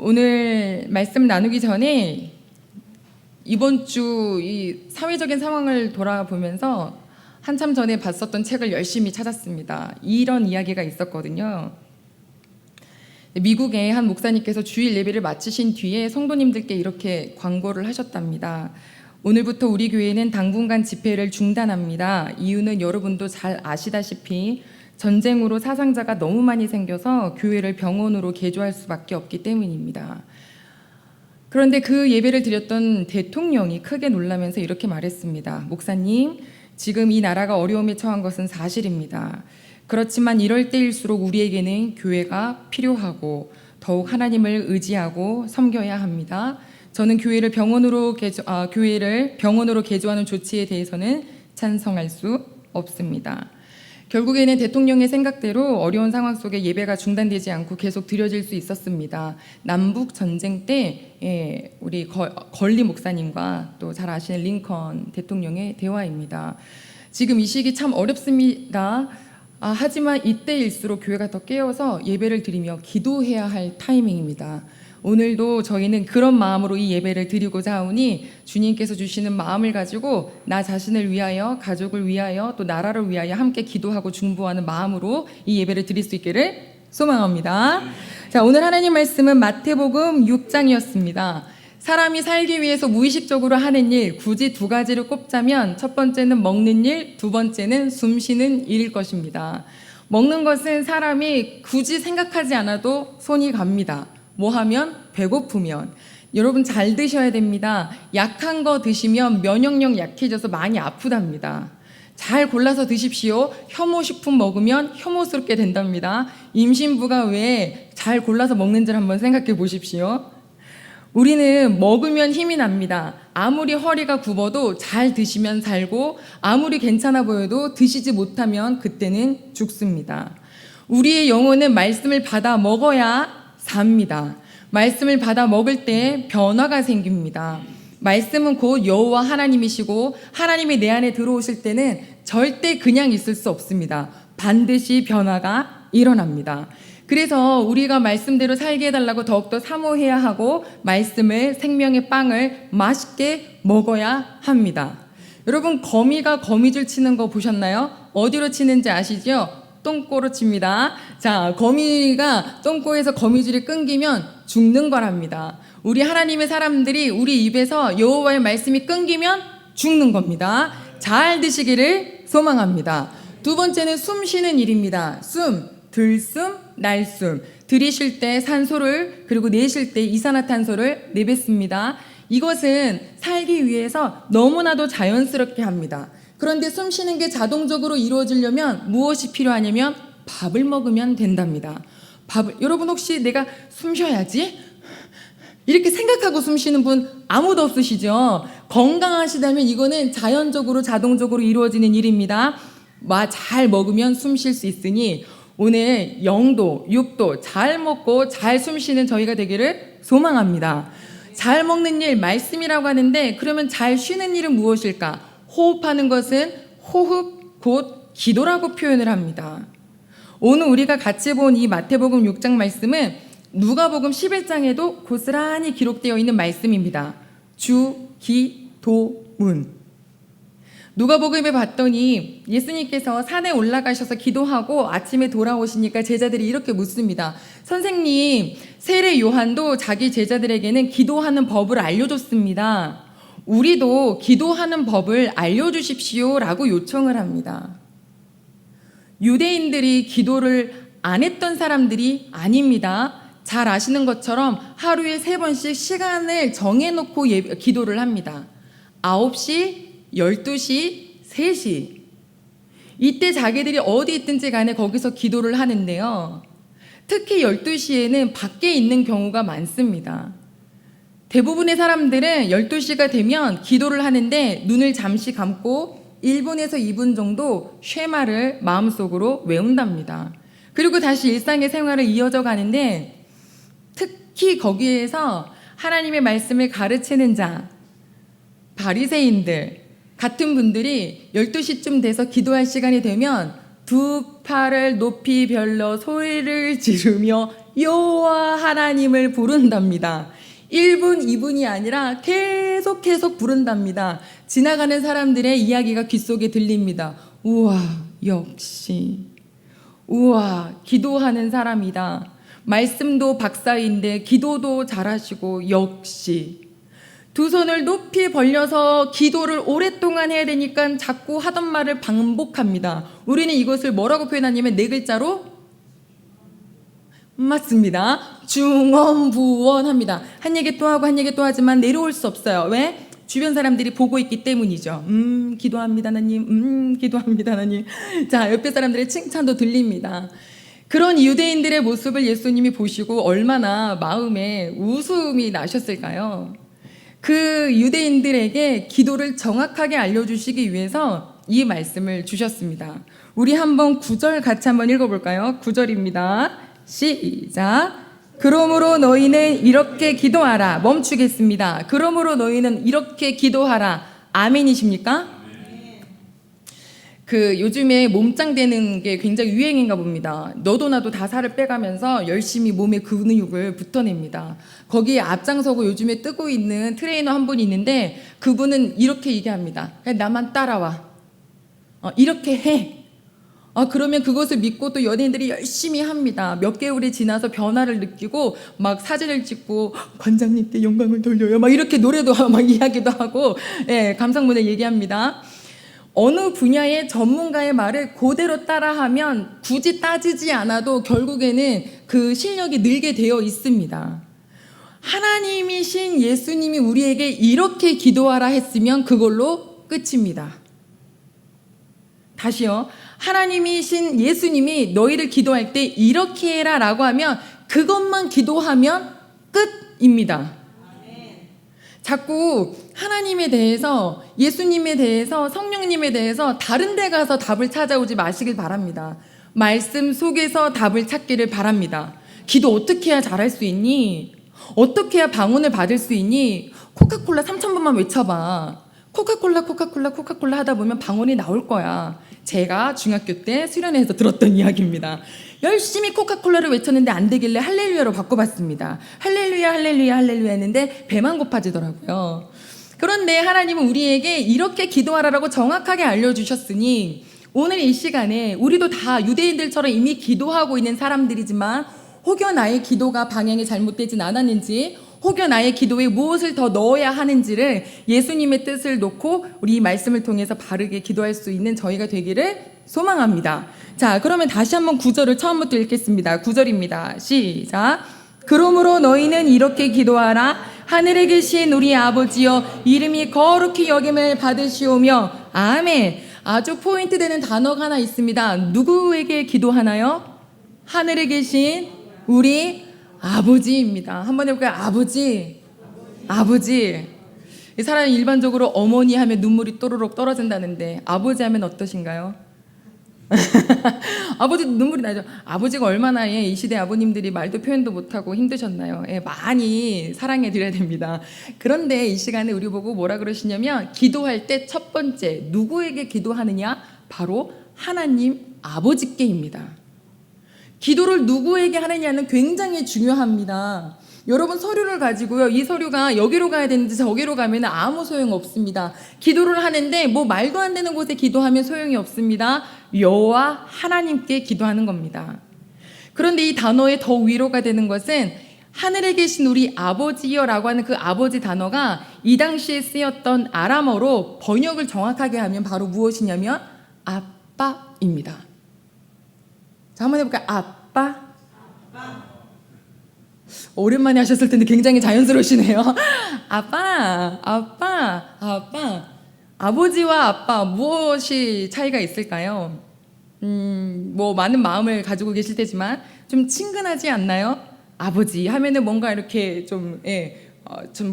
오늘 말씀 나누기 전에 이번 주 이 사회적인 상황을 돌아보면서 한참 전에 봤었던 책을 열심히 찾았습니다. 이런 이야기가 있었거든요. 미국의 한 목사님께서 주일 예배를 마치신 뒤에 성도님들께 이렇게 광고를 하셨답니다. 오늘부터 우리 교회는 당분간 집회를 중단합니다. 이유는 여러분도 잘 아시다시피 전쟁으로 사상자가 너무 많이 생겨서 교회를 병원으로 개조할 수밖에 없기 때문입니다. 그런데 그 예배를 드렸던 대통령이 크게 놀라면서 이렇게 말했습니다. 목사님, 지금 이 나라가 어려움에 처한 것은 사실입니다. 그렇지만 이럴 때일수록 우리에게는 교회가 필요하고 더욱 하나님을 의지하고 섬겨야 합니다. 저는 교회를 병원으로 개조하는 조치에 대해서는 찬성할 수 없습니다. 결국에는 대통령의 생각대로 어려운 상황 속에 예배가 중단되지 않고 계속 드려질 수 있었습니다. 남북 전쟁 때 우리 걸리 목사님과 또 잘 아시는 링컨 대통령의 대화입니다. 지금 이 시기 참 어렵습니다. 하지만 이때일수록 교회가 더 깨어서 예배를 드리며 기도해야 할 타이밍입니다. 오늘도 저희는 그런 마음으로 이 예배를 드리고자 하오니 주님께서 주시는 마음을 가지고 나 자신을 위하여, 가족을 위하여, 또 나라를 위하여 함께 기도하고 중보하는 마음으로 이 예배를 드릴 수 있기를 소망합니다. 자, 오늘 하나님 말씀은 마태복음 6장이었습니다. 사람이 살기 위해서 무의식적으로 하는 일, 굳이 두 가지를 꼽자면 첫 번째는 먹는 일, 두 번째는 숨 쉬는 일일 것입니다. 먹는 것은 사람이 굳이 생각하지 않아도 손이 갑니다. 뭐 하면? 배고프면. 여러분 잘 드셔야 됩니다. 약한 거 드시면 면역력 약해져서 많이 아프답니다. 잘 골라서 드십시오. 혐오식품 먹으면 혐오스럽게 된답니다. 임신부가 왜 잘 골라서 먹는지를 한번 생각해 보십시오. 우리는 먹으면 힘이 납니다. 아무리 허리가 굽어도 잘 드시면 살고 아무리 괜찮아 보여도 드시지 못하면 그때는 죽습니다. 우리의 영혼은 말씀을 받아 먹어야 삽니다. 말씀을 받아 먹을 때 변화가 생깁니다. 말씀은 곧 여호와 하나님이시고 하나님이 내 안에 들어오실 때는 절대 그냥 있을 수 없습니다. 반드시 변화가 일어납니다. 그래서 우리가 말씀대로 살게 해달라고 더욱더 사모해야 하고 말씀을, 생명의 빵을 맛있게 먹어야 합니다. 여러분, 거미가 거미줄 치는 거 보셨나요? 어디로 치는지 아시죠? 똥꼬로 칩니다. 자, 거미가 똥꼬에서 거미줄이 끊기면 죽는 거랍니다. 우리 하나님의 사람들이 우리 입에서 여호와의 말씀이 끊기면 죽는 겁니다. 잘 드시기를 소망합니다. 두 번째는 숨 쉬는 일입니다. 숨, 들숨, 날숨. 들이쉴 때 산소를, 그리고 내쉴 때 이산화탄소를 내뱉습니다. 이것은 살기 위해서 너무나도 자연스럽게 합니다. 그런데 숨 쉬는 게 자동적으로 이루어지려면 무엇이 필요하냐면 밥을 먹으면 된답니다. 여러분 혹시 내가 숨 쉬어야지? 이렇게 생각하고 숨 쉬는 분 아무도 없으시죠? 건강하시다면 이거는 자연적으로 자동적으로 이루어지는 일입니다. 잘 먹으면 숨 쉴 수 있으니 오늘 0도, 6도 잘 먹고 잘 숨 쉬는 저희가 되기를 소망합니다. 잘 먹는 일 말씀이라고 하는데 그러면 잘 쉬는 일은 무엇일까? 호흡하는 것은 호흡 곧 기도라고 표현을 합니다. 오늘 우리가 같이 본 이 마태복음 6장 말씀은 누가복음 11장에도 고스란히 기록되어 있는 말씀입니다. 주, 기, 도, 문. 누가복음에 봤더니 예수님께서 산에 올라가셔서 기도하고 아침에 돌아오시니까 제자들이 이렇게 묻습니다. 선생님, 세례 요한도 자기 제자들에게는 기도하는 법을 알려줬습니다. 우리도 기도하는 법을 알려주십시오 라고 요청을 합니다. 유대인들이 기도를 안 했던 사람들이 아닙니다. 잘 아시는 것처럼 하루에 3번씩 시간을 정해놓고 기도를 합니다. 9시, 12시, 3시. 이때 자기들이 어디 있든지 간에 거기서 기도를 하는데요. 특히 12시에는 밖에 있는 경우가 많습니다. 대부분의 사람들은 12시가 되면 기도를 하는데 눈을 잠시 감고 1분에서 2분 정도 쉐마를 마음속으로 외운답니다. 그리고 다시 일상의 생활을 이어져 가는데 특히 거기에서 하나님의 말씀을 가르치는 자, 바리새인들 같은 분들이 12시쯤 돼서 기도할 시간이 되면 두 팔을 높이 별러 소리를 지르며 여호와 하나님을 부른답니다. 1분, 2분이 아니라 계속 부른답니다. 지나가는 사람들의 이야기가 귓속에 들립니다. 우와, 역시. 우와, 기도하는 사람이다. 말씀도 박사인데 기도도 잘하시고 역시. 두 손을 높이 벌려서 기도를 오랫동안 해야 되니까 자꾸 하던 말을 반복합니다. 우리는 이것을 뭐라고 표현하냐면 네 글자로 맞습니다. 중언부언합니다. 한 얘기 또 하고 한 얘기 또 하지만 내려올 수 없어요. 왜? 주변 사람들이 보고 있기 때문이죠. 기도합니다 하나님. 기도합니다 하나님. 자, 옆에 사람들의 칭찬도 들립니다. 그런 유대인들의 모습을 예수님이 보시고 얼마나 마음에 웃음이 나셨을까요? 그 유대인들에게 기도를 정확하게 알려주시기 위해서 이 말씀을 주셨습니다. 우리 한번 9절 같이 한번 읽어볼까요? 9절입니다. 시작. 그러므로 너희는 이렇게 기도하라. 멈추겠습니다. 그러므로 너희는 이렇게 기도하라. 아멘이십니까? 요즘에 몸짱 되는 게 굉장히 유행인가 봅니다. 너도 나도 다 살을 빼가면서 열심히 몸에 근육을 붙어냅니다. 거기에 앞장서고 요즘에 뜨고 있는 트레이너 한 분이 있는데 그분은 이렇게 얘기합니다. 그냥 나만 따라와. 이렇게 해. 그러면 그것을 믿고 또 연예인들이 열심히 합니다. 몇 개월이 지나서 변화를 느끼고 막 사진을 찍고 관장님께 영광을 돌려요. 막 이렇게 노래도 하고 막 이야기도 하고 감상문에 얘기합니다. 어느 분야의 전문가의 말을 그대로 따라하면 굳이 따지지 않아도 결국에는 그 실력이 늘게 되어 있습니다. 하나님이신 예수님이 우리에게 이렇게 기도하라 했으면 그걸로 끝입니다. 다시요. 하나님이신 예수님이 너희를 기도할 때 이렇게 해라 라고 하면 그것만 기도하면 끝입니다. 자꾸 하나님에 대해서, 예수님에 대해서, 성령님에 대해서 다른 데 가서 답을 찾아오지 마시길 바랍니다. 말씀 속에서 답을 찾기를 바랍니다. 기도 어떻게 해야 잘할 수 있니? 어떻게 해야 방언을 받을 수 있니? 코카콜라 3,000번만 외쳐봐. 코카콜라 하다 보면 방언이 나올 거야. 제가 중학교 때 수련회에서 들었던 이야기입니다. 열심히 코카콜라를 외쳤는데 안 되길래 할렐루야로 바꿔봤습니다. 할렐루야 했는데 배만 고파지더라고요. 그런데 하나님은 우리에게 이렇게 기도하라고 정확하게 알려주셨으니 오늘 이 시간에 우리도 다 유대인들처럼 이미 기도하고 있는 사람들이지만 혹여 나의 기도가 방향이 잘못되진 않았는지, 혹여 나의 기도에 무엇을 더 넣어야 하는지를 예수님의 뜻을 놓고 우리 이 말씀을 통해서 바르게 기도할 수 있는 저희가 되기를 소망합니다. 자, 그러면 다시 한번 9절을 처음부터 읽겠습니다. 9절입니다. 시작. 그러므로 너희는 이렇게 기도하라. 하늘에 계신 우리 아버지여, 이름이 거룩히 여김을 받으시오며. 아멘. 아주 포인트 되는 단어가 하나 있습니다. 누구에게 기도하나요? 하늘에 계신 우리 아버지입니다. 한번 해볼까요? 아버지. 이 사람이 일반적으로 어머니 하면 눈물이 또르륵 떨어진다는데 아버지 하면 어떠신가요? 아버지도 눈물이 나죠. 아버지가 얼마나 이 시대 아버님들이 말도 표현도 못하고 힘드셨나요? 많이 사랑해 드려야 됩니다. 그런데 이 시간에 우리 보고 뭐라 그러시냐면 기도할 때 첫 번째 누구에게 기도하느냐? 바로 하나님 아버지께입니다. 기도를 누구에게 하느냐는 굉장히 중요합니다. 여러분 서류를 가지고요, 이 서류가 여기로 가야 되는지 저기로 가면 아무 소용 없습니다. 기도를 하는데 뭐 말도 안 되는 곳에 기도하면 소용이 없습니다. 여호와 하나님께 기도하는 겁니다. 그런데 이 단어의 더 위로가 되는 것은 하늘에 계신 우리 아버지여라고 하는 그 아버지 단어가 이 당시에 쓰였던 아람어로 번역을 정확하게 하면 바로 무엇이냐면 아빠입니다. 자, 한번 해볼까요? 아빠. 오랜만에 하셨을 텐데 굉장히 자연스러우시네요. 아빠. 아버지와 아빠 무엇이 차이가 있을까요? 뭐 많은 마음을 가지고 계실 테지만 좀 친근하지 않나요? 아버지 하면은 뭔가 이렇게 좀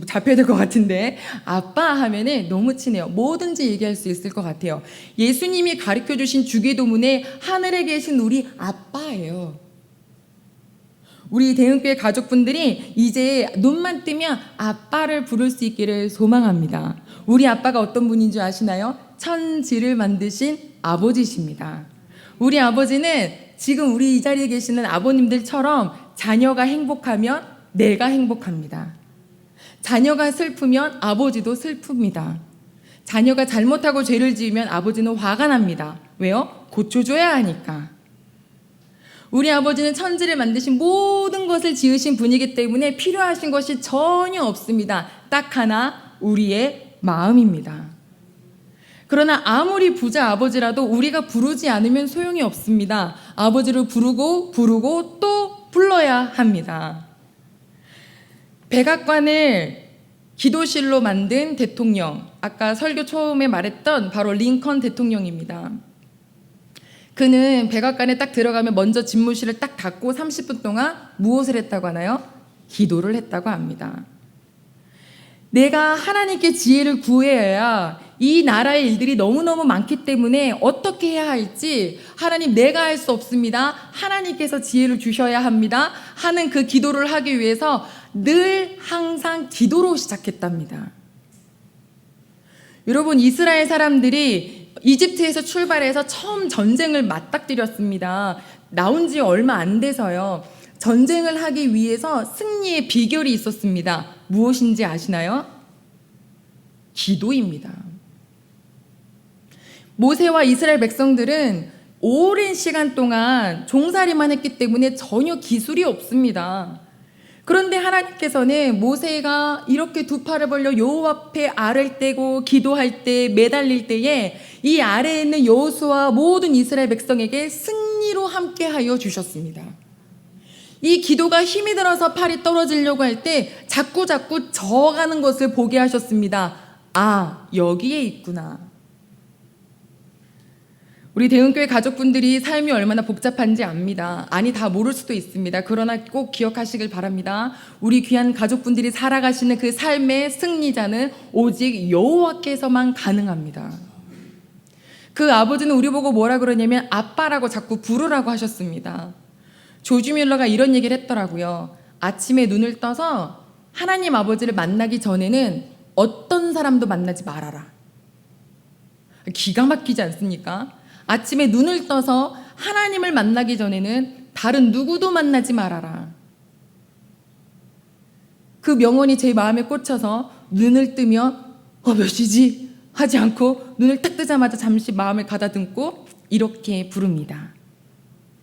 잡혀야 될 것 같은데 아빠 하면은 너무 친해요. 뭐든지 얘기할 수 있을 것 같아요. 예수님이 가르쳐 주신 주기도문에 하늘에 계신 우리 아빠예요. 우리 대흥교회 가족분들이 이제 눈만 뜨면 아빠를 부를 수 있기를 소망합니다. 우리 아빠가 어떤 분인 줄 아시나요? 천지를 만드신 아버지십니다. 우리 아버지는 지금 우리 이 자리에 계시는 아버님들처럼 자녀가 행복하면 내가 행복합니다. 자녀가 슬프면 아버지도 슬픕니다. 자녀가 잘못하고 죄를 지으면 아버지는 화가 납니다. 왜요? 고쳐줘야 하니까. 우리 아버지는 천지를 만드신 모든 것을 지으신 분이기 때문에 필요하신 것이 전혀 없습니다. 딱 하나, 우리의 마음입니다. 그러나 아무리 부자 아버지라도 우리가 부르지 않으면 소용이 없습니다. 아버지를 부르고 또 불러야 합니다. 백악관을 기도실로 만든 대통령, 아까 설교 처음에 말했던 바로 링컨 대통령입니다. 그는 백악관에 딱 들어가면 먼저 집무실을 딱 닫고 30분 동안 무엇을 했다고 하나요? 기도를 했다고 합니다. 내가 하나님께 지혜를 구해야 이 나라의 일들이 너무너무 많기 때문에 어떻게 해야 할지 하나님 내가 할 수 없습니다. 하나님께서 지혜를 주셔야 합니다. 하는 그 기도를 하기 위해서 늘 항상 기도로 시작했답니다. 여러분, 이스라엘 사람들이 이집트에서 출발해서 처음 전쟁을 맞닥뜨렸습니다. 나온 지 얼마 안 돼서요. 전쟁을 하기 위해서 승리의 비결이 있었습니다. 무엇인지 아시나요? 기도입니다. 모세와 이스라엘 백성들은 오랜 시간 동안 종살이만 했기 때문에 전혀 기술이 없습니다. 그런데 하나님께서는 모세가 이렇게 두 팔을 벌려 여호와 앞에 알을 떼고 기도할 때, 매달릴 때에 이 아래에 있는 여호수아와 모든 이스라엘 백성에게 승리로 함께하여 주셨습니다. 이 기도가 힘이 들어서 팔이 떨어지려고 할 때 자꾸 져가는 것을 보게 하셨습니다. 아, 여기에 있구나. 우리 대흥교회 가족분들이 삶이 얼마나 복잡한지 압니다. 아니, 다 모를 수도 있습니다. 그러나 꼭 기억하시길 바랍니다. 우리 귀한 가족분들이 살아가시는 그 삶의 승리자는 오직 여호와께서만 가능합니다. 그 아버지는 우리 보고 뭐라 그러냐면 아빠라고 자꾸 부르라고 하셨습니다. 조지 뮬러가 이런 얘기를 했더라고요. 아침에 눈을 떠서 하나님 아버지를 만나기 전에는 어떤 사람도 만나지 말아라. 기가 막히지 않습니까? 아침에 눈을 떠서 하나님을 만나기 전에는 다른 누구도 만나지 말아라. 그 명언이 제 마음에 꽂혀서 눈을 뜨면 몇 시지? 하지 않고 눈을 딱 뜨자마자 잠시 마음을 가다듬고 이렇게 부릅니다.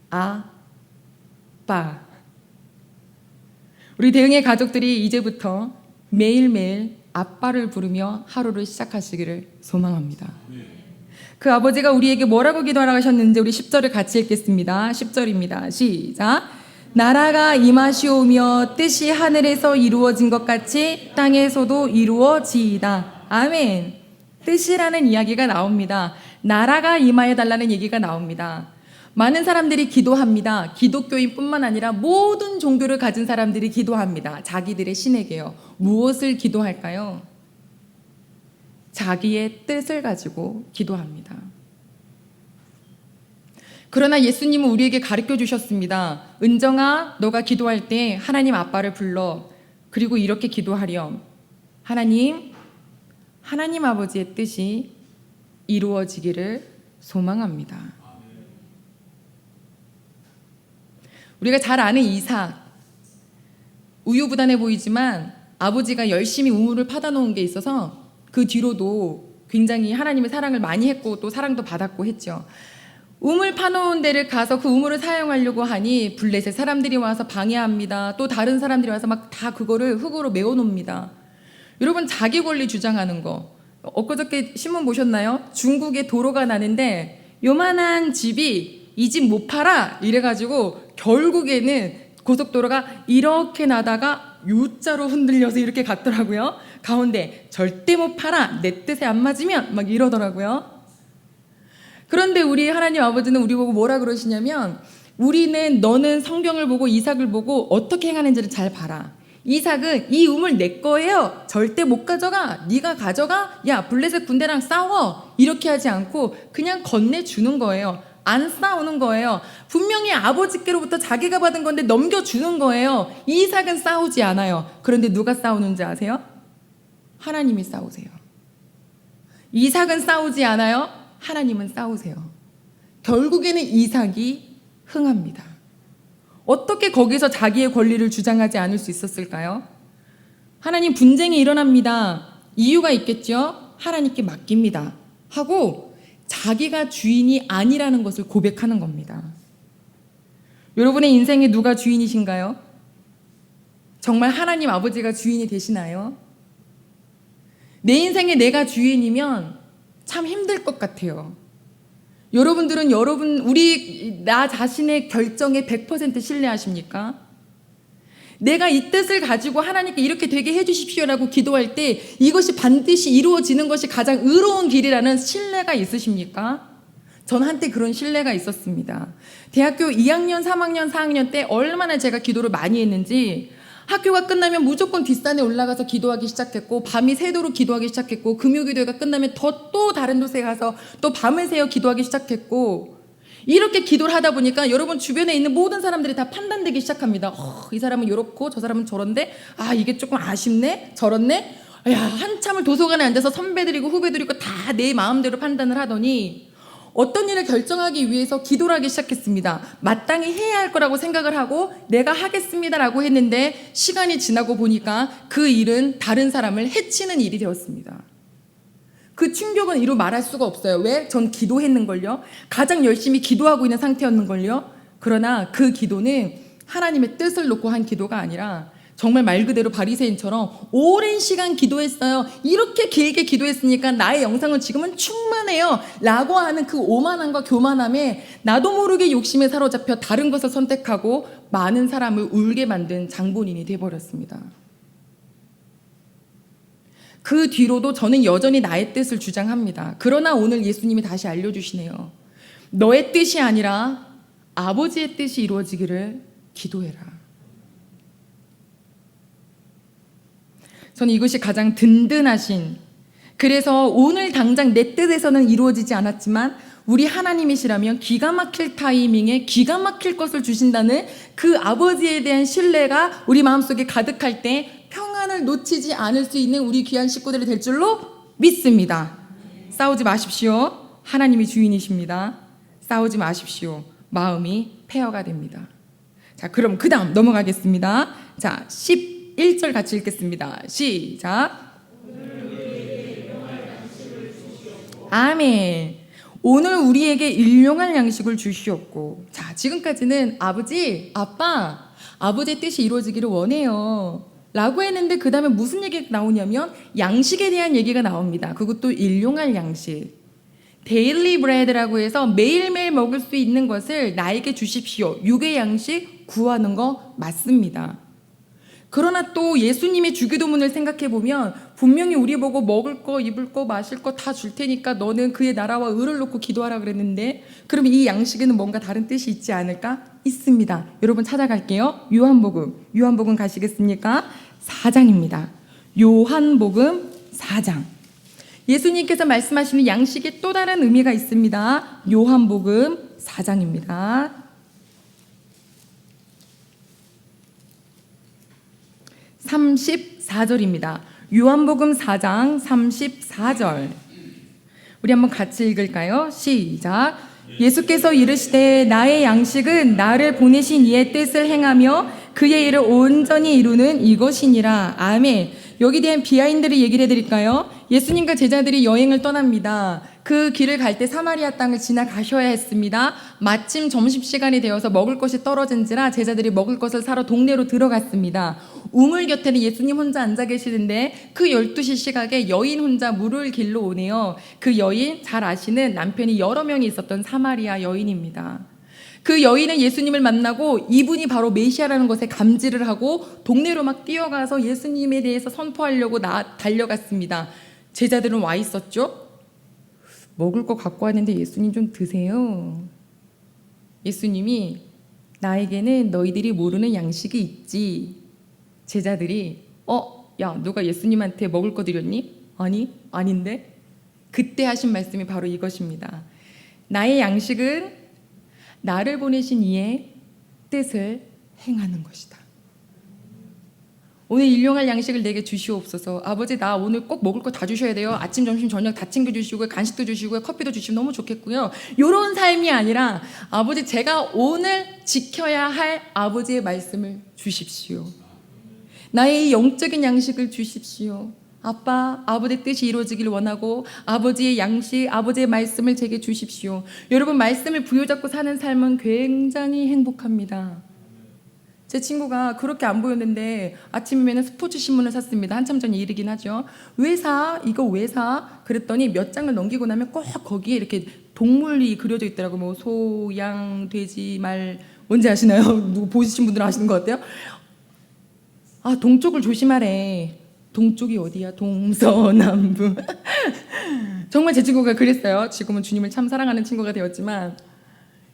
아빠. 우리 대흥의 가족들이 이제부터 매일매일 아빠를 부르며 하루를 시작하시기를 소망합니다. 그 아버지가 우리에게 뭐라고 기도하라고 하셨는지 우리 10절을 같이 읽겠습니다. 10절입니다. 시작. 나라가 임하시오며 뜻이 하늘에서 이루어진 것 같이 땅에서도 이루어지이다. 아멘. 뜻이라는 이야기가 나옵니다. 나라가 임하여 달라는 얘기가 나옵니다. 많은 사람들이 기도합니다. 기독교인뿐만 아니라 모든 종교를 가진 사람들이 기도합니다. 자기들의 신에게요. 무엇을 기도할까요? 자기의 뜻을 가지고 기도합니다. 그러나 예수님은 우리에게 가르쳐 주셨습니다. 은정아, 너가 기도할 때 하나님 아빠를 불러. 그리고 이렇게 기도하렴. 하나님 아버지의 뜻이 이루어지기를 소망합니다. 우리가 잘 아는 이삭, 우유부단해 보이지만 아버지가 열심히 우물을 파다 놓은 게 있어서 그 뒤로도 굉장히 하나님의 사랑을 많이 했고 또 사랑도 받았고 했죠. 우물 파놓은 데를 가서 그 우물을 사용하려고 하니 블레셋 사람들이 와서 방해합니다. 또 다른 사람들이 와서 막 다 그거를 흙으로 메워놓습니다. 여러분, 자기 권리 주장하는 거 엊그저께 신문 보셨나요? 중국에 도로가 나는데 요만한 집이 이 집 못 팔아 이래가지고 결국에는 고속도로가 이렇게 나다가 U자로 흔들려서 이렇게 갔더라고요. 가운데 절대 못 팔아, 내 뜻에 안 맞으면 막 이러더라고요. 그런데 우리 하나님 아버지는 우리 보고 뭐라 그러시냐면 너는 성경을 보고 이삭을 보고 어떻게 행하는지를 잘 봐라. 이삭은 이 우물 내 거예요. 절대 못 가져가. 네가 가져가. 야, 블레셋 군대랑 싸워. 이렇게 하지 않고 그냥 건네주는 거예요. 안 싸우는 거예요. 분명히 아버지께로부터 자기가 받은 건데 넘겨주는 거예요. 이삭은 싸우지 않아요. 그런데 누가 싸우는지 아세요? 하나님이 싸우세요. 이삭은 싸우지 않아요. 하나님은 싸우세요. 결국에는 이삭이 흥합니다. 어떻게 거기서 자기의 권리를 주장하지 않을 수 있었을까요? 하나님, 분쟁이 일어납니다. 이유가 있겠죠? 하나님께 맡깁니다. 하고 자기가 주인이 아니라는 것을 고백하는 겁니다. 여러분의 인생에 누가 주인이신가요? 정말 하나님 아버지가 주인이 되시나요? 내 인생에 내가 주인이면 참 힘들 것 같아요. 여러분들은 나 자신의 결정에 100% 신뢰하십니까? 내가 이 뜻을 가지고 하나님께 이렇게 되게 해주십시오라고 기도할 때 이것이 반드시 이루어지는 것이 가장 의로운 길이라는 신뢰가 있으십니까? 전 한때 그런 신뢰가 있었습니다. 대학교 2학년, 3학년, 4학년 때 얼마나 제가 기도를 많이 했는지 학교가 끝나면 무조건 뒷산에 올라가서 기도하기 시작했고 밤이 새도록 기도하기 시작했고 금요기도회가 끝나면 또 다른 곳에 가서 또 밤을 새워 기도하기 시작했고 이렇게 기도를 하다 보니까 여러분 주변에 있는 모든 사람들이 다 판단되기 시작합니다. 이 사람은 이렇고 저 사람은 저런데 이게 조금 아쉽네 저렇네 한참을 도서관에 앉아서 선배들이고 후배들이고 다 내 마음대로 판단을 하더니 어떤 일을 결정하기 위해서 기도를 하기 시작했습니다. 마땅히 해야 할 거라고 생각을 하고 내가 하겠습니다라고 했는데 시간이 지나고 보니까 그 일은 다른 사람을 해치는 일이 되었습니다. 그 충격은 이루 말할 수가 없어요. 왜? 전 기도했는걸요. 가장 열심히 기도하고 있는 상태였는걸요. 그러나 그 기도는 하나님의 뜻을 놓고 한 기도가 아니라 정말 말 그대로 바리새인처럼 오랜 시간 기도했어요. 이렇게 길게 기도했으니까 나의 영상은 지금은 충만해요 라고 하는 그 오만함과 교만함에 나도 모르게 욕심에 사로잡혀 다른 것을 선택하고 많은 사람을 울게 만든 장본인이 되어버렸습니다. 그 뒤로도 저는 여전히 나의 뜻을 주장합니다. 그러나 오늘 예수님이 다시 알려주시네요. 너의 뜻이 아니라 아버지의 뜻이 이루어지기를 기도해라. 저는 이것이 가장 든든하신, 그래서 오늘 당장 내 뜻에서는 이루어지지 않았지만 우리 하나님이시라면 기가 막힐 타이밍에 기가 막힐 것을 주신다는 그 아버지에 대한 신뢰가 우리 마음속에 가득할 때 평안을 놓치지 않을 수 있는 우리 귀한 식구들이 될 줄로 믿습니다. 싸우지 마십시오. 하나님이 주인이십니다. 싸우지 마십시오. 마음이 폐허가 됩니다. 자, 그럼 그 다음 넘어가겠습니다. 자, 11절 같이 읽겠습니다. 시작. 아멘. 오늘 우리에게 일용할 양식을 주시옵고. 자, 지금까지는 아버지, 아빠, 아버지의 뜻이 이루어지기를 원해요 라고 했는데 그 다음에 무슨 얘기가 나오냐면 양식에 대한 얘기가 나옵니다. 그것도 일용할 양식, 데일리 브레드라고 해서 매일매일 먹을 수 있는 것을 나에게 주십시오. 육의 양식 구하는 거 맞습니다. 그러나 또 예수님의 주기도문을 생각해보면 분명히 우리 보고 먹을 거, 입을 거, 마실 거 다 줄 테니까 너는 그의 나라와 의를 놓고 기도하라 그랬는데, 그러면 이 양식에는 뭔가 다른 뜻이 있지 않을까? 있습니다. 여러분 찾아갈게요. 요한복음 가시겠습니까? 4장입니다. 요한복음 4장. 예수님께서 말씀하시는 양식에 또 다른 의미가 있습니다. 요한복음 4장입니다. 34절입니다. 요한복음 4장 34절. 우리 한번 같이 읽을까요? 시작. 예수께서 이르시되 나의 양식은 나를 보내신 이의 뜻을 행하며 그의 일을 온전히 이루는 이것이니라. 아멘. 여기 대한 비하인드를 얘기를 해드릴까요? 예수님과 제자들이 여행을 떠납니다. 그 길을 갈 때 사마리아 땅을 지나가셔야 했습니다. 마침 점심시간이 되어서 먹을 것이 떨어진지라 제자들이 먹을 것을 사러 동네로 들어갔습니다. 우물 곁에는 예수님 혼자 앉아 계시는데 그 12시 시각에 여인 혼자 물을 길러 오네요. 그 여인, 잘 아시는 남편이 여러 명이 있었던 사마리아 여인입니다. 그 여인은 예수님을 만나고 이분이 바로 메시아라는 것에 감지를 하고 동네로 막 뛰어가서 예수님에 대해서 선포하려고 달려갔습니다. 제자들은 와 있었죠. 먹을 거 갖고 왔는데 예수님 좀 드세요. 예수님이 나에게는 너희들이 모르는 양식이 있지. 제자들이 야, 누가 예수님한테 먹을 거 드렸니? 아니, 아닌데. 그때 하신 말씀이 바로 이것입니다. 나의 양식은 나를 보내신 이의 뜻을 행하는 것이다. 오늘 일용할 양식을 내게 주시옵소서. 아버지, 나 오늘 꼭 먹을 거 다 주셔야 돼요. 아침, 점심, 저녁 다 챙겨주시고 간식도 주시고 커피도 주시면 너무 좋겠고요. 이런 삶이 아니라 아버지, 제가 오늘 지켜야 할 아버지의 말씀을 주십시오. 나의 영적인 양식을 주십시오. 아빠, 아버지의 뜻이 이루어지길 원하고 아버지의 양식, 아버지의 말씀을 제게 주십시오. 여러분, 말씀을 부여잡고 사는 삶은 굉장히 행복합니다. 제 친구가 그렇게 안 보였는데 아침이면 스포츠 신문을 샀습니다. 한참 전에 일이긴 하죠. 왜 사? 이거 왜 사? 그랬더니 몇 장을 넘기고 나면 꼭 거기에 이렇게 동물이 그려져 있더라고요. 뭐 소, 양, 돼지, 말. 뭔지 아시나요? 누구 보시신 분들은 아시는 것 같아요. 아, 동쪽을 조심하래. 동쪽이 어디야? 동서남북. 정말 제 친구가 그랬어요. 지금은 주님을 참 사랑하는 친구가 되었지만,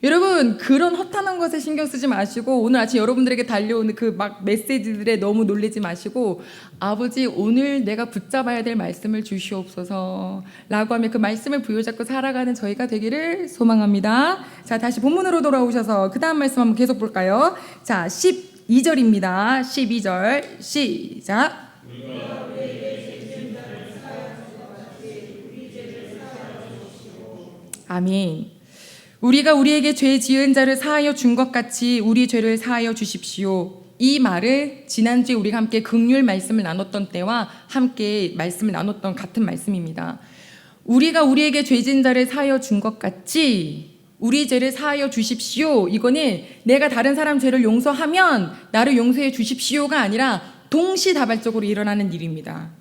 여러분, 그런 허탄한 것에 신경 쓰지 마시고 오늘 아침 여러분들에게 달려오는 그 막 메시지들에 너무 놀라지 마시고, 아버지, 오늘 내가 붙잡아야 될 말씀을 주시옵소서 라고 하며 그 말씀을 부여잡고 살아가는 저희가 되기를 소망합니다. 자, 다시 본문으로 돌아오셔서 그 다음 말씀 한번 계속 볼까요? 자, 12절입니다 12절 시작. 아멘. 우리가 우리에게 죄 지은 자를 사하여 준 것 같이 우리 죄를 사하여 주십시오. 이 말을 지난주에 우리가 함께 긍휼 말씀을 나눴던 때와 함께 말씀을 나눴던 같은 말씀입니다. 우리가 우리에게 죄 지은 자를 사하여 준 것 같이 우리 죄를 사하여 주십시오. 이거는 내가 다른 사람 죄를 용서하면 나를 용서해 주십시오가 아니라 동시다발적으로 일어나는 일입니다.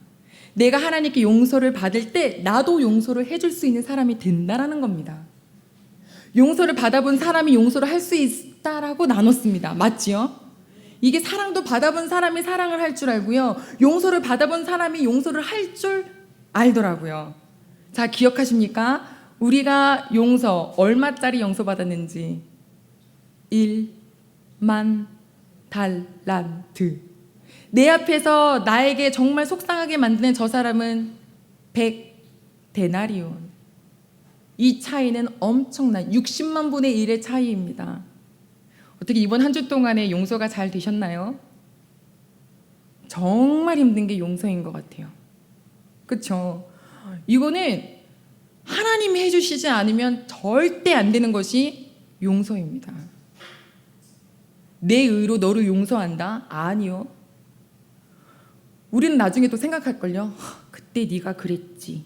내가 하나님께 용서를 받을 때 나도 용서를 해줄 수 있는 사람이 된다라는 겁니다. 용서를 받아본 사람이 용서를 할 수 있다라고 나눴습니다. 맞지요? 이게 사랑도 받아본 사람이 사랑을 할 줄 알고요, 용서를 받아본 사람이 용서를 할 줄 알더라고요. 자, 기억하십니까? 우리가 용서 얼마짜리 용서 받았는지. 1만 달란트. 내 앞에서 나에게 정말 속상하게 만드는 저 사람은 100데나리온. 이 차이는 엄청난 60만 분의 1의 차이입니다. 어떻게 이번 한 주 동안에 용서가 잘 되셨나요? 정말 힘든 게 용서인 것 같아요. 그렇죠? 이거는 하나님이 해주시지 않으면 절대 안 되는 것이 용서입니다. 내 의로 너를 용서한다? 아니요. 우리는 나중에 또 생각할걸요. 그때 네가 그랬지.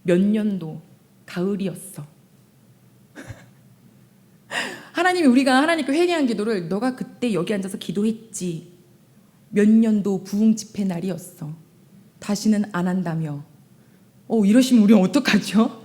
몇 년도 가을이었어. 하나님이 우리가 하나님께 회개한 기도를 너가 그때 여기 앉아서 기도했지. 몇 년도 부흥 집회 날이었어. 다시는 안 한다며. 이러시면 우리는 어떡하죠?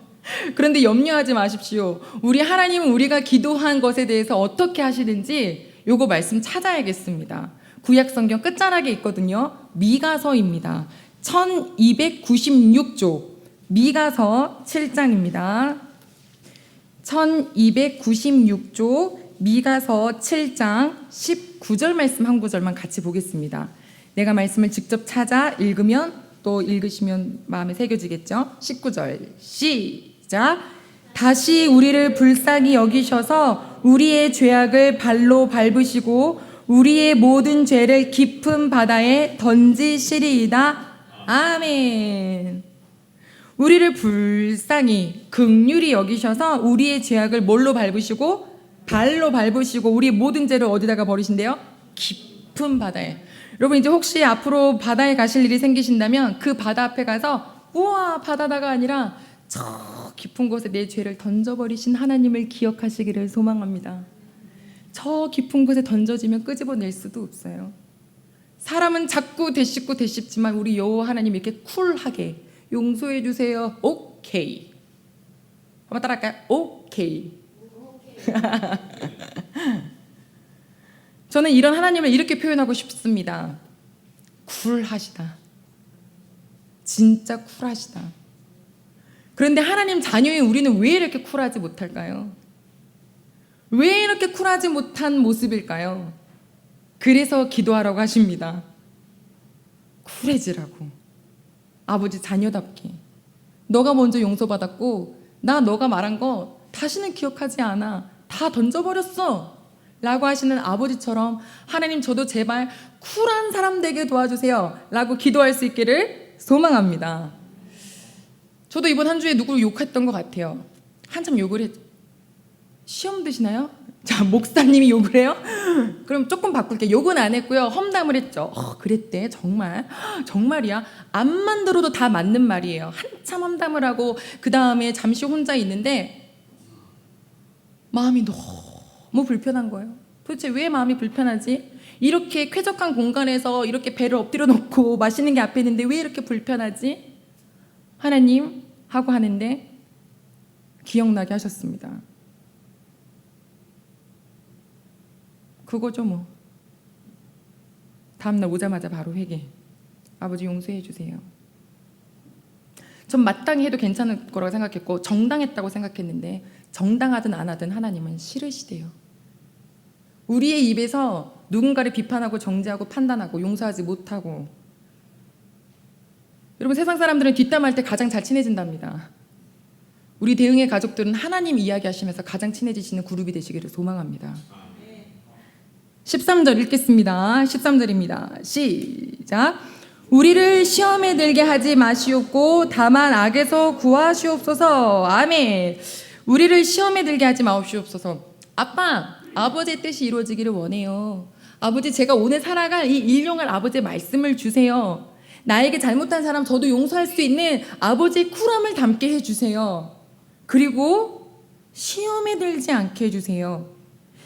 그런데 염려하지 마십시오. 우리 하나님은 우리가 기도한 것에 대해서 어떻게 하시는지 요거 말씀 찾아야겠습니다. 구약성경 끝자락에 있거든요. 미가서입니다. 1296조 미가서 7장입니다. 1296조 미가서 7장 19절 말씀 한 구절만 같이 보겠습니다. 내가 말씀을 직접 찾아 읽으면 또 읽으시면 마음에 새겨지겠죠? 19절 시작. 다시 우리를 불쌍히 여기셔서 우리의 죄악을 발로 밟으시고 우리의 모든 죄를 깊은 바다에 던지시리이다. 아멘. 우리를 불쌍히 긍휼히 여기셔서 우리의 죄악을 뭘로 밟으시고? 발로 밟으시고 우리의 모든 죄를 어디다가 버리신대요? 깊은 바다에. 여러분, 이제 혹시 앞으로 바다에 가실 일이 생기신다면 그 바다 앞에 가서 우와 바다다가 아니라 저 깊은 곳에 내 죄를 던져버리신 하나님을 기억하시기를 소망합니다. 저 깊은 곳에 던져지면 끄집어낼 수도 없어요. 사람은 자꾸 되씹지만 우리 여호와 하나님 이렇게 쿨하게 용서해 주세요. 오케이. 한번 따라할까요? 오케이. 저는 이런 하나님을 이렇게 표현하고 싶습니다. 쿨하시다. 진짜 쿨하시다. 그런데 하나님 자녀인 우리는 왜 이렇게 쿨하지 못할까요? 왜 이렇게 쿨하지 못한 모습일까요? 그래서 기도하라고 하십니다. 쿨해지라고. 아버지 자녀답게. 너가 먼저 용서받았고 나 너가 말한 거 다시는 기억하지 않아. 다 던져버렸어. 라고 하시는 아버지처럼 하나님 저도 제발 쿨한 사람 되게 도와주세요 라고 기도할 수 있기를 소망합니다. 저도 이번 한 주에 누구를 욕했던 것 같아요. 한참 욕을 했죠. 시험 드시나요? 자, 목사님이 욕을 해요? 그럼 조금 바꿀게요. 욕은 안 했고요. 험담을 했죠. 그랬대. 정말이야. 앞만 들어도 다 맞는 말이에요. 한참 험담을 하고 그 다음에 잠시 혼자 있는데 마음이 너무 불편한 거예요. 도대체 왜 마음이 불편하지? 이렇게 쾌적한 공간에서 이렇게 배를 엎드려 놓고 마시는 게 앞에 있는데 왜 이렇게 불편하지? 하나님 하고 하는데 기억나게 하셨습니다. 그거죠 뭐. 다음날 오자마자 바로 회개. 아버지 용서해 주세요. 전 마땅히 해도 괜찮을 거라고 생각했고 정당했다고 생각했는데 정당하든 안 하든 하나님은 싫으시대요. 우리의 입에서 누군가를 비판하고 정죄하고 판단하고 용서하지 못하고, 여러분 세상 사람들은 뒷담할 때 가장 잘 친해진답니다. 우리 대응의 가족들은 하나님 이야기하시면서 가장 친해지시는 그룹이 되시기를 소망합니다. 13절 읽겠습니다. 13절입니다. 시작. 우리를 시험에 들게 하지 마시옵고 다만 악에서 구하시옵소서. 아멘. 우리를 시험에 들게 하지 마옵시옵소서. 아버지의 뜻이 이루어지기를 원해요. 아버지, 제가 오늘 살아갈 이 일용할 아버지의 말씀을 주세요. 나에게 잘못한 사람 저도 용서할 수 있는 아버지의 쿨함을 담게 해주세요. 그리고 시험에 들지 않게 해주세요.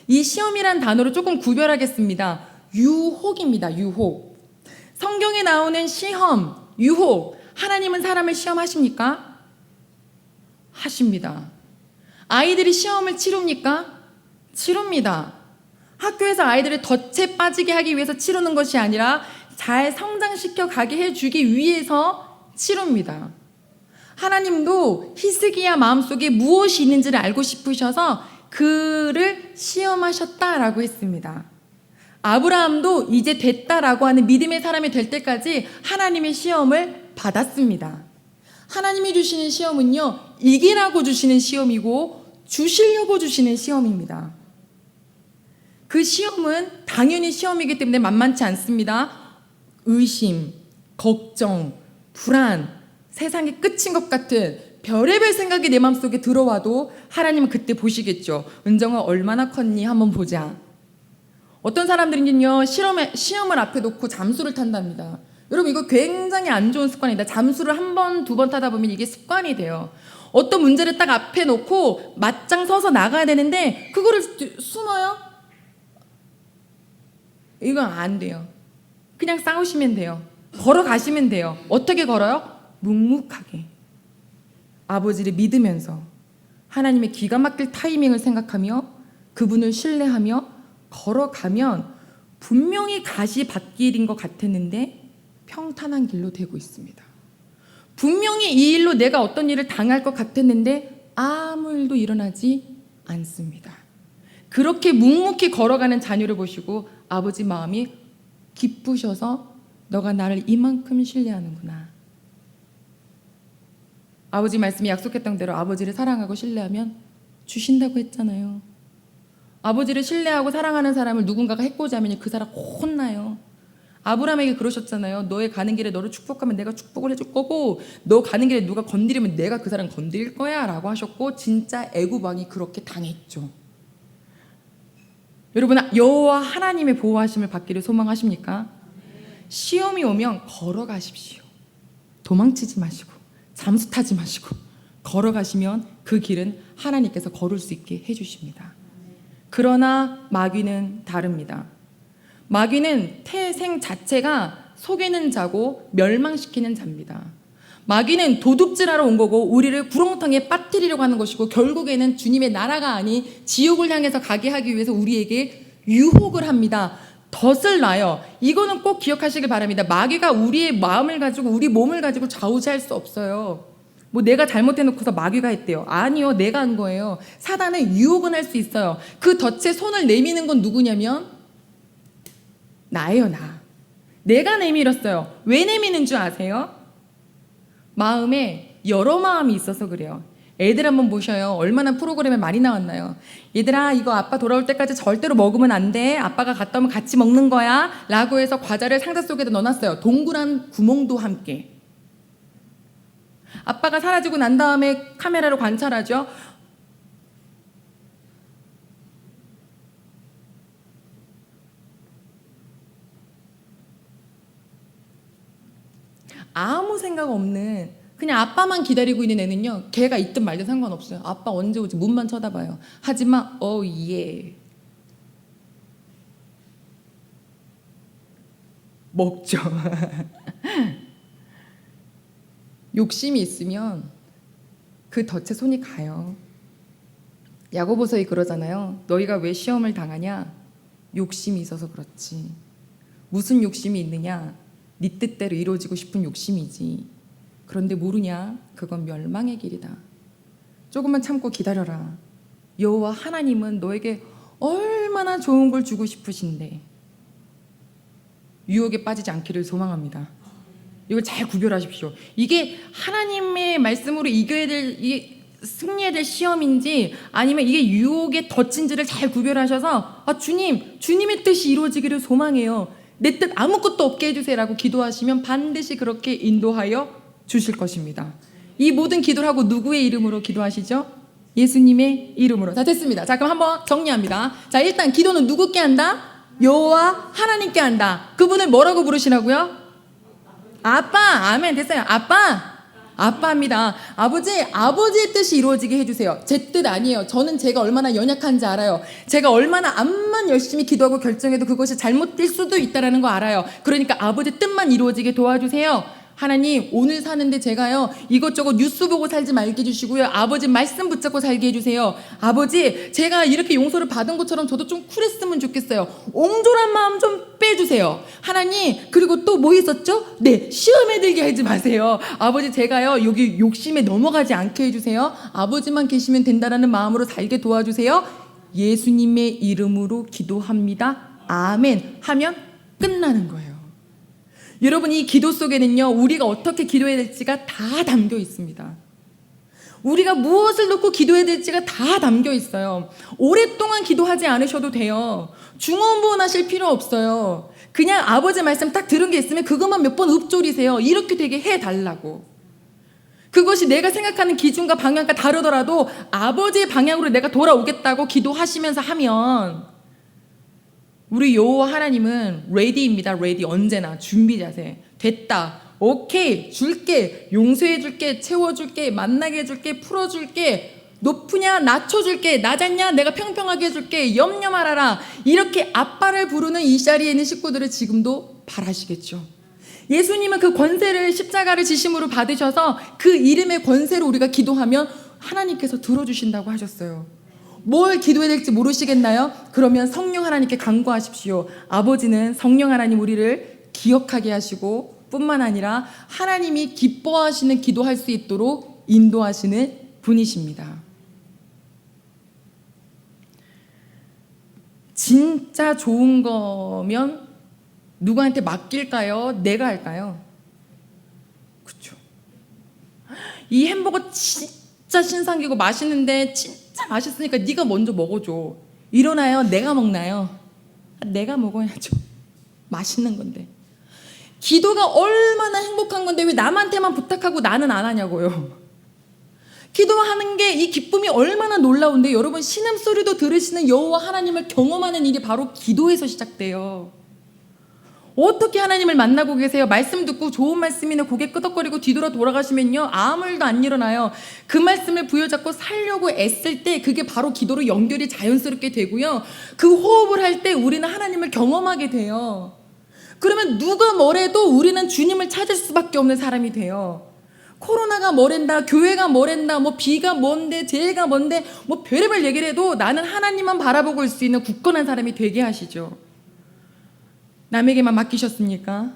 이 시험이란 단어로 조금 구별하겠습니다. 유혹입니다. 유혹. 성경에 나오는 시험, 유혹. 하나님은 사람을 시험하십니까? 하십니다. 아이들이 시험을 치릅니까? 치릅니다. 학교에서 아이들을 덫에 빠지게 하기 위해서 치르는 것이 아니라 잘 성장시켜 가게 해주기 위해서 치릅니다. 하나님도 히스기야 마음속에 무엇이 있는지를 알고 싶으셔서 그를 시험하셨다라고 했습니다. 아브라함도 이제 됐다라고 하는 믿음의 사람이 될 때까지 하나님의 시험을 받았습니다. 하나님이 주시는 시험은요, 이기라고 주시는 시험이고 주시려고 주시는 시험입니다. 그 시험은 당연히 시험이기 때문에 만만치 않습니다. 의심, 걱정, 불안, 세상의 끝인 것 같은 별의별 생각이 내 마음속에 들어와도 하나님은 그때 보시겠죠. 은정아 얼마나 컸니? 한번 보자. 어떤 사람들은요 시험을 앞에 놓고 잠수를 탄답니다. 여러분 이거 굉장히 안 좋은 습관이다. 잠수를 한 번, 두 번 타다 보면 이게 습관이 돼요. 어떤 문제를 딱 앞에 놓고 맞짱 서서 나가야 되는데 그거를 숨어요? 이건 안 돼요. 그냥 싸우시면 돼요. 걸어가시면 돼요. 어떻게 걸어요? 묵묵하게 아버지를 믿으면서 하나님의 기가 막힐 타이밍을 생각하며 그분을 신뢰하며 걸어가면 분명히 가시밭길인 것 같았는데 평탄한 길로 되고 있습니다. 분명히 이 일로 내가 어떤 일을 당할 것 같았는데 아무 일도 일어나지 않습니다. 그렇게 묵묵히 걸어가는 자녀를 보시고 아버지 마음이 기쁘셔서 너가 나를 이만큼 신뢰하는구나. 아버지 말씀이 약속했던 대로 아버지를 사랑하고 신뢰하면 주신다고 했잖아요. 아버지를 신뢰하고 사랑하는 사람을 누군가가 해코지 하면 그 사람 혼나요. 아브라함에게 그러셨잖아요. 너의 가는 길에 너를 축복하면 내가 축복을 해줄 거고 너 가는 길에 누가 건드리면 내가 그 사람 건드릴 거야 라고 하셨고 진짜 애굽 왕이 그렇게 당했죠. 여러분 여호와 하나님의 보호하심을 받기를 소망하십니까? 시험이 오면 걸어가십시오. 도망치지 마시고 잠수 타지 마시고 걸어가시면 그 길은 하나님께서 걸을 수 있게 해주십니다. 그러나 마귀는 다릅니다. 마귀는 태생 자체가 속이는 자고 멸망시키는 자입니다. 마귀는 도둑질하러 온 거고 우리를 구렁텅이에 빠뜨리려고 하는 것이고 결국에는 주님의 나라가 아닌 지옥을 향해서 가게 하기 위해서 우리에게 유혹을 합니다. 덫을 놔요. 이거는 꼭 기억하시길 바랍니다. 마귀가 우리의 마음을 가지고 우리 몸을 가지고 좌우지할 수 없어요. 뭐 내가 잘못해놓고서 마귀가 했대요. 아니요, 내가 한 거예요. 사단은 유혹은 할 수 있어요. 그 덫에 손을 내미는 건 누구냐면 나예요. 내가 내밀었어요. 왜 내미는 줄 아세요? 마음에 여러 마음이 있어서 그래요. 애들 한번 보셔요. 얼마나 프로그램에 많이 나왔나요? 얘들아, 이거 아빠 돌아올 때까지 절대로 먹으면 안 돼. 아빠가 갔다 오면 같이 먹는 거야. 라고 해서 과자를 상자 속에다 넣어놨어요. 동그란 구멍도 함께. 아빠가 사라지고 난 다음에 카메라로 관찰하죠. 아무 생각 없는 그냥 아빠만 기다리고 있는 애는요, 걔가 있든 말든 상관없어요. 아빠 언제 오지? 문만 쳐다봐요. 하지만 예, 먹죠. 욕심이 있으면 그 덫에 손이 가요. 야고보서에 그러잖아요. 너희가 왜 시험을 당하냐? 욕심이 있어서 그렇지. 무슨 욕심이 있느냐? 네 뜻대로 이루어지고 싶은 욕심이지. 그런데 모르냐? 그건 멸망의 길이다. 조금만 참고 기다려라. 여호와 하나님은 너에게 얼마나 좋은 걸 주고 싶으신데 유혹에 빠지지 않기를 소망합니다. 이걸 잘 구별하십시오. 이게 하나님의 말씀으로 이겨야 될, 승리해야 될 시험인지 아니면 이게 유혹의 덫인지를 잘 구별하셔서 주님의 뜻이 이루어지기를 소망해요. 내 뜻 아무것도 없게 해주세요라고 기도하시면 반드시 그렇게 인도하여 주실 것입니다. 이 모든 기도를 하고 누구의 이름으로 기도하시죠? 예수님의 이름으로. 자, 됐습니다. 자, 그럼 한번 정리합니다. 자, 일단 기도는 누구께 한다? 여호와 하나님께 한다. 그분을 뭐라고 부르시라고요? 아빠. 아멘. 됐어요. 아빠입니다. 아버지의 뜻이 이루어지게 해주세요. 제 뜻 아니에요. 저는 제가 얼마나 연약한지 알아요. 제가 얼마나 암만 열심히 기도하고 결정해도 그것이 잘못될 수도 있다는 거 알아요. 그러니까 아버지 뜻만 이루어지게 도와주세요. 하나님, 오늘 사는데 제가요, 이것저것 뉴스 보고 살지 말게 해주시고요. 아버지 말씀 붙잡고 살게 해주세요. 아버지, 제가 이렇게 용서를 받은 것처럼 저도 좀 쿨했으면 좋겠어요. 옹졸한 마음 좀 빼주세요. 하나님, 그리고 또 뭐 있었죠? 네, 시험에 들게 하지 마세요. 아버지, 제가요, 여기 욕심에 넘어가지 않게 해주세요. 아버지만 계시면 된다라는 마음으로 살게 도와주세요. 예수님의 이름으로 기도합니다. 아멘. 하면 끝나는 거예요. 여러분, 이 기도 속에는요, 우리가 어떻게 기도해야 될지가 다 담겨 있습니다. 우리가 무엇을 놓고 기도해야 될지가 다 담겨 있어요. 오랫동안 기도하지 않으셔도 돼요. 중언부언하실 필요 없어요. 그냥 아버지 말씀 딱 들은 게 있으면 그것만 몇 번 읊조리세요. 이렇게 되게 해달라고. 그것이 내가 생각하는 기준과 방향과 다르더라도 아버지의 방향으로 내가 돌아오겠다고 기도하시면서 하면 우리 여호와 하나님은 레디입니다. 레디. 언제나 준비 자세. 됐다. 오케이. 줄게. 용서해 줄게. 채워줄게. 만나게 해줄게. 풀어줄게. 높으냐? 낮춰줄게. 낮았냐? 내가 평평하게 해줄게. 염려 말아라. 이렇게 아빠를 부르는 이 자리에 있는 식구들을 지금도 바라시겠죠. 예수님은 그 권세를 십자가를 지심으로 받으셔서 그 이름의 권세로 우리가 기도하면 하나님께서 들어주신다고 하셨어요. 뭘 기도해야 될지 모르시겠나요? 그러면 성령 하나님께 간구하십시오. 아버지는 성령 하나님 우리를 기억하게 하시고 뿐만 아니라 하나님이 기뻐하시는 기도할 수 있도록 인도하시는 분이십니다. 진짜 좋은 거면 누구한테 맡길까요? 내가 할까요? 그렇죠. 이 햄버거 진짜 신상이고 맛있는데 진짜 맛있으니까 네가 먼저 먹어줘. 이러나요? 내가 먹나요? 내가 먹어야죠. 맛있는 건데. 기도가 얼마나 행복한 건데 왜 남한테만 부탁하고 나는 안 하냐고요. 기도하는 게 이 기쁨이 얼마나 놀라운데 여러분, 신음소리도 들으시는 여호와 하나님을 경험하는 일이 바로 기도에서 시작돼요. 어떻게 하나님을 만나고 계세요? 말씀 듣고 좋은 말씀이나 고개 끄덕거리고 뒤돌아 돌아가시면요, 아무 일도 안 일어나요. 그 말씀을 부여잡고 살려고 애쓸 때 그게 바로 기도로 연결이 자연스럽게 되고요. 그 호흡을 할 때 우리는 하나님을 경험하게 돼요. 그러면 누가 뭐래도 우리는 주님을 찾을 수밖에 없는 사람이 돼요. 코로나가 뭐랜다, 교회가 뭐랜다, 뭐 비가 뭔데, 재해가 뭔데, 뭐 별의별 얘기를 해도 나는 하나님만 바라보고 올 수 있는 굳건한 사람이 되게 하시죠. 남에게만 맡기셨습니까?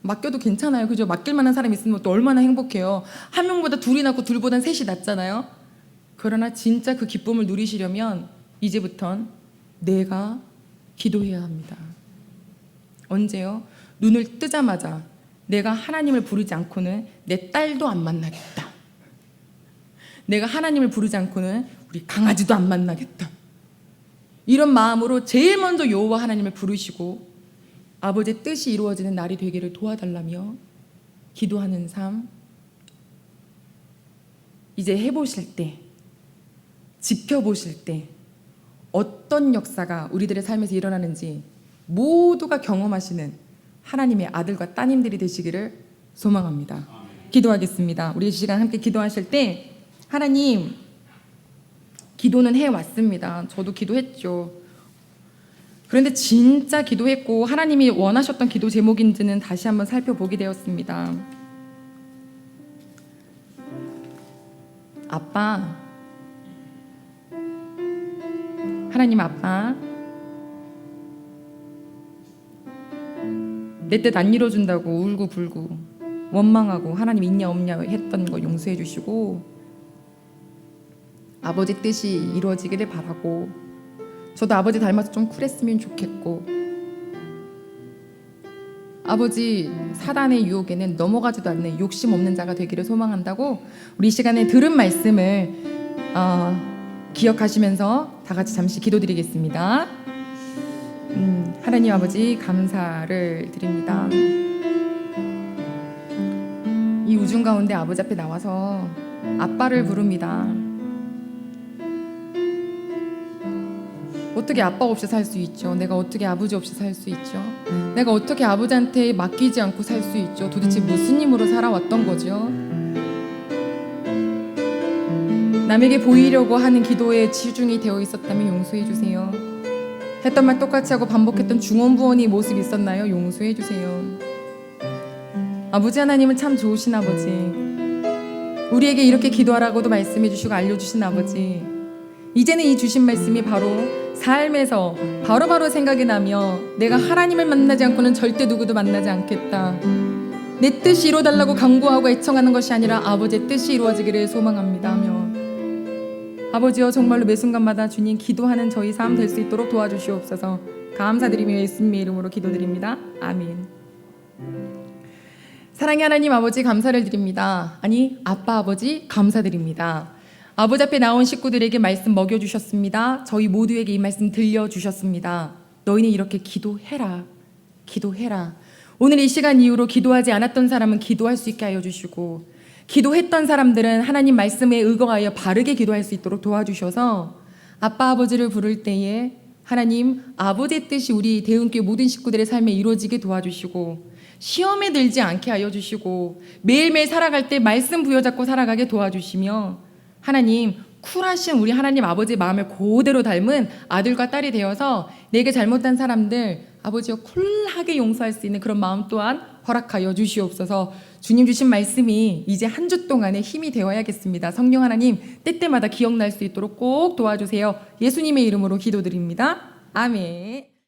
맡겨도 괜찮아요. 그죠? 맡길 만한 사람이 있으면 또 얼마나 행복해요. 한 명보다 둘이 낫고 둘보단 셋이 낫잖아요. 그러나 진짜 그 기쁨을 누리시려면 이제부턴 내가 기도해야 합니다. 언제요? 눈을 뜨자마자 내가 하나님을 부르지 않고는 내 딸도 안 만나겠다. 내가 하나님을 부르지 않고는 우리 강아지도 안 만나겠다. 이런 마음으로 제일 먼저 여호와 하나님을 부르시고 아버지의 뜻이 이루어지는 날이 되기를 도와달라며 기도하는 삶, 이제 해보실 때, 지켜보실 때 어떤 역사가 우리들의 삶에서 일어나는지 모두가 경험하시는 하나님의 아들과 따님들이 되시기를 소망합니다. 기도하겠습니다. 우리 이 시간 함께 기도하실 때 하나님, 기도는 해왔습니다. 저도 기도했죠. 그런데 진짜 기도했고 하나님이 원하셨던 기도 제목인지는 다시 한번 살펴보게 되었습니다. 아빠, 하나님 아빠, 내 뜻 안 이뤄준다고 울고불고 원망하고 하나님 있냐 없냐 했던 거 용서해 주시고 아버지 뜻이 이루어지기를 바라고 저도 아버지 닮아서 좀 쿨했으면 좋겠고 아버지 사단의 유혹에는 넘어가지도 않는 욕심 없는 자가 되기를 소망한다고 우리 이 시간에 들은 말씀을 기억하시면서 다 같이 잠시 기도드리겠습니다. 하나님 아버지 감사를 드립니다. 이 우중 가운데 아버지 앞에 나와서 아빠를 부릅니다. 어떻게 아빠 없이 살 수 있죠? 내가 어떻게 아버지 없이 살 수 있죠? 내가 어떻게 아버지한테 맡기지 않고 살 수 있죠? 도대체 무슨 힘으로 살아왔던 거죠? 남에게 보이려고 하는 기도에 치중이 되어 있었다면 용서해 주세요. 했던 말 똑같이 하고 반복했던 중언부언이 모습이 있었나요? 용서해 주세요. 아버지 하나님은 참 좋으신 아버지, 우리에게 이렇게 기도하라고도 말씀해 주시고 알려주신 아버지, 이제는 이 주신 말씀이 바로 삶에서 바로바로 생각이 나며 내가 하나님을 만나지 않고는 절대 누구도 만나지 않겠다. 내 뜻이 이루어달라고 간구하고 애청하는 것이 아니라 아버지의 뜻이 이루어지기를 소망합니다 하며 아버지여 정말로 매 순간마다 주님 기도하는 저희 삶 될 수 있도록 도와주시옵소서. 감사드리며 예수님의 이름으로 기도드립니다. 아멘. 사랑의 하나님 아버지 감사를 드립니다. 아니 아빠 아버지 감사드립니다. 아버지 앞에 나온 식구들에게 말씀 먹여주셨습니다. 저희 모두에게 이 말씀 들려주셨습니다. 너희는 이렇게 기도해라. 기도해라. 오늘 이 시간 이후로 기도하지 않았던 사람은 기도할 수 있게 하여 주시고 기도했던 사람들은 하나님 말씀에 의거하여 바르게 기도할 수 있도록 도와주셔서 아빠 아버지를 부를 때에 하나님 아버지의 뜻이 우리 대운교회 모든 식구들의 삶에 이루어지게 도와주시고 시험에 들지 않게 하여 주시고 매일매일 살아갈 때 말씀 부여잡고 살아가게 도와주시며 하나님 쿨하신 우리 하나님 아버지의 마음을 그대로 닮은 아들과 딸이 되어서 내게 잘못한 사람들 아버지여 쿨하게 용서할 수 있는 그런 마음 또한 허락하여 주시옵소서. 주님 주신 말씀이 이제 한 주 동안의 힘이 되어야겠습니다. 성령 하나님 때때마다 기억날 수 있도록 꼭 도와주세요. 예수님의 이름으로 기도드립니다. 아멘.